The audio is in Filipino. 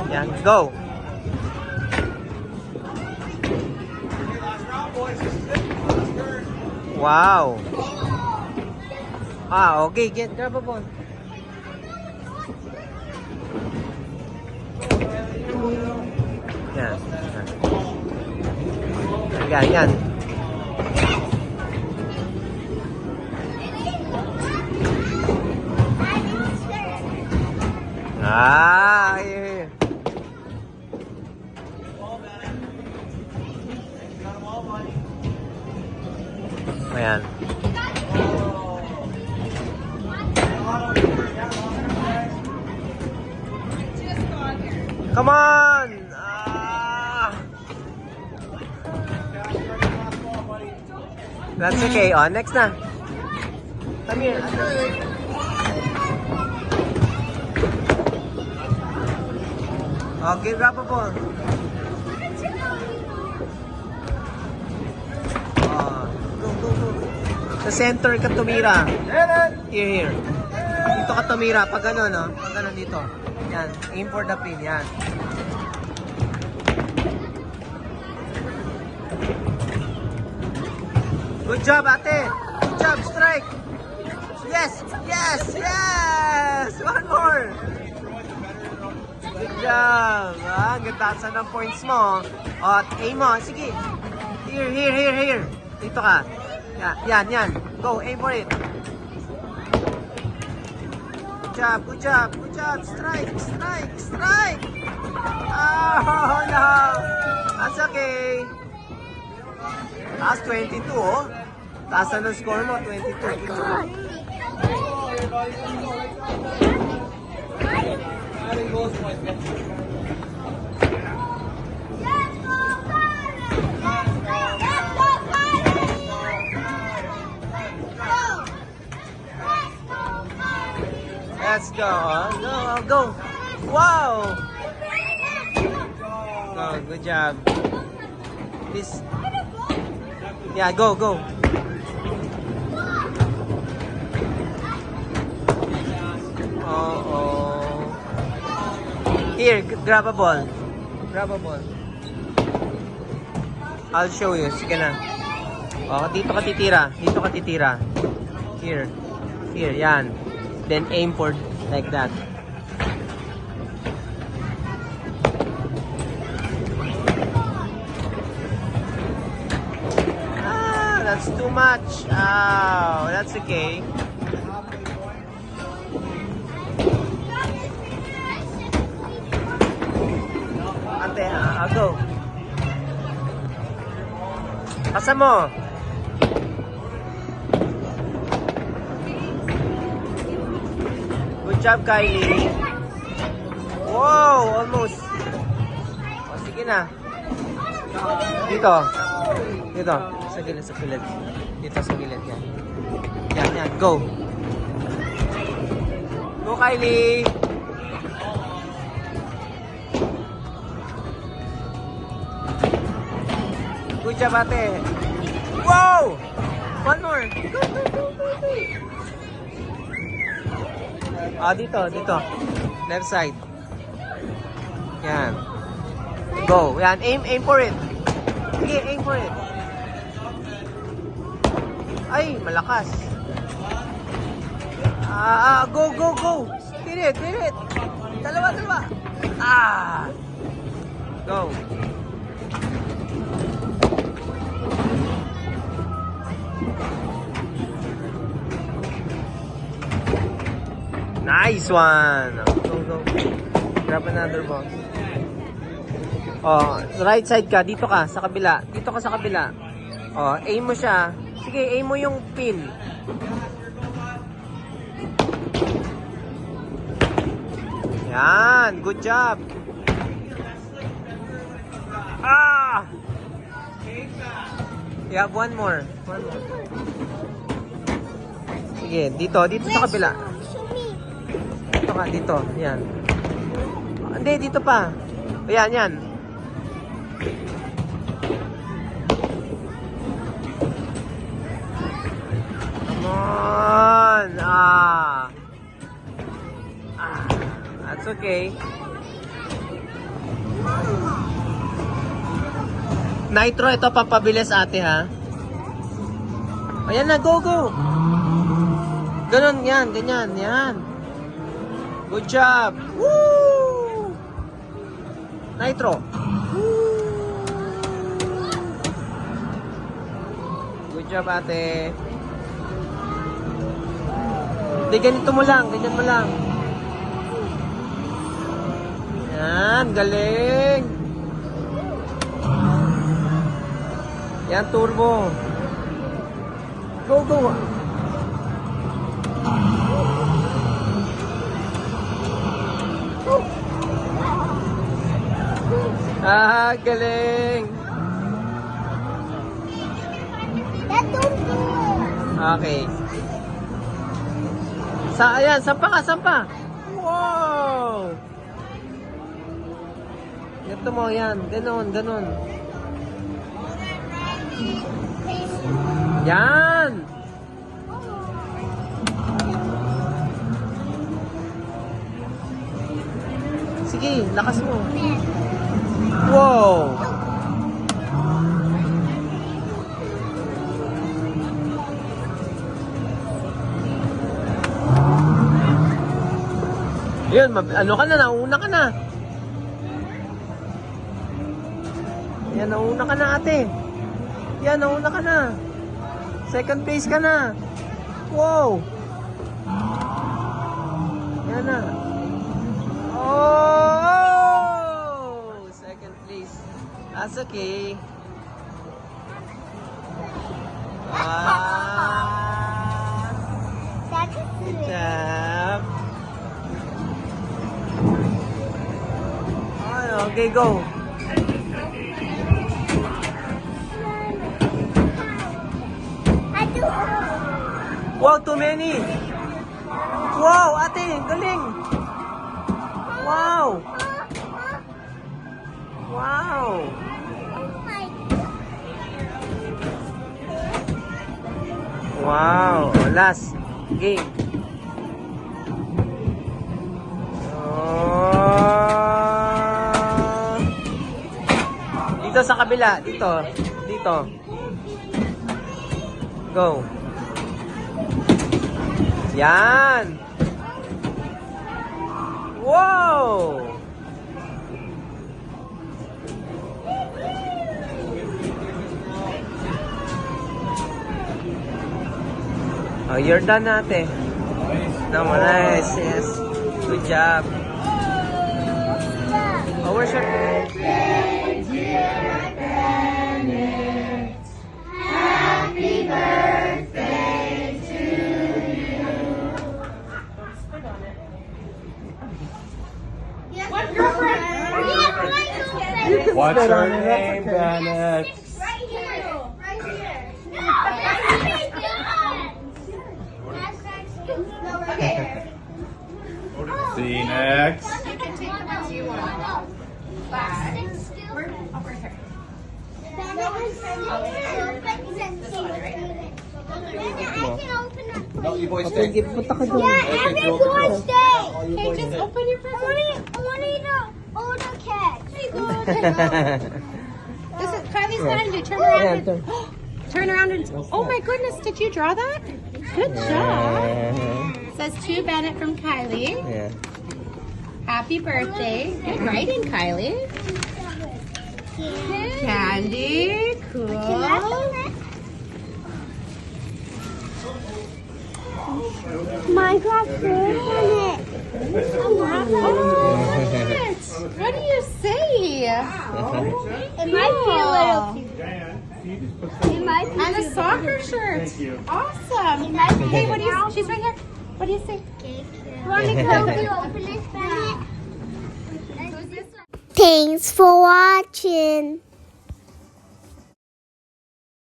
Yan, go. Wow. Okay. Grab a ball. Yan. Yan. Yeah. Ayan. Come on! That's okay. Next na. Come here. Okay, grab a ball. Go. Sa center ka tumira. Here. Dito ka tumira. Pag gano'n, no? Pag gano'n dito. Yan. Aim for the pin. Yan. Good job, ate. Good job. Strike. Yes. One more. Good job. Gandaasan ng points mo. Aim mo. Sige. Here. Dito ka. Yan. Go, aim for it. Good job. Strike. Oh, no. That's okay. Taas 22, oh. Taas na ng score mo, 22. Let's go. Go. Wow. Good job. This. Yeah, go. Here, grab a ball. I'll show you. Sige na. Dito ka titira. Here, yan. Then aim for like that. That's too much. That's okay. Ate, I'll go. Pasa mo. Good job, Kylie. Wow, almost. Sige na. Dito. Sa gilid. Dito sa gilid. Yan. Go. Go, Kylie. Good job, ate. Wow! One more. Dito. Left side. Yan. Go. Yan. Aim for it. Sige, aim for it. Ay, malakas. Go. Hit it. Dalawa. Go. Nice one. Go. Grab another ball. Right side ka. Dito ka sa kabila. Aim mo siya. Sige, aim mo yung pin. Yan. Good job. You have one more. Sige, dito sa kabila. Dito. Yan. Hindi, dito pa. Yan. Come on. That's okay. Nitro, ito pampabilis ate ha. Ayan na, go, go. Ganon, yan, ganyan, yan. Good job. Woo! Nitro. Woo! Good job ate. Hindi, ganito mo lang, ganyan mo lang. Yan, galing. Yan, turbo. Go, go. Ah, galing. Okay. Ayan, sampa ka, sampa. Wow! Ito mo, yan. Ganon, ganon. Yan! Sige, lakas mo. Wow! Yun, ano ka na, nauna ka na. Yan, nauna ka na ate. Yan, nauna ka na. Second place ka na. Wow! Yan na. Oh! Second place. That's okay. Ah! Good job. Okay, go. Wow, too many. Wow, ate, galing. Wow. Wow. Wow, last game. Dito sa kabila, dito. Dito. Go. Yan. Wow. Oh, you're done ate. No, nice. Yes. Good job. Oh, where's your... Happy birthday to you. What girlfriend? What's her name, Bennett? Right here. Right here. No, right here. See you next. You can take the ones you want. Five. Over here. No, you boys Okay, stay. punta ka doon. Yeah, every boy stay. Okay, just open your present. I want to eat an older cat. This is Kylie's behind you. Turn around. Yeah, And, turn around and. Oh my goodness! Did you draw that? Good job. Says to Bennett from Kylie. Yeah. Happy birthday. Good writing, Kylie. Candy. Cool. Minecraft Planet. What do you say? It might be a little cute. It might be And a soccer shirt. Awesome. It might be Hey, what do you? She's right here. What do you say? Want me to help you open this, Bennett? Thanks for watching.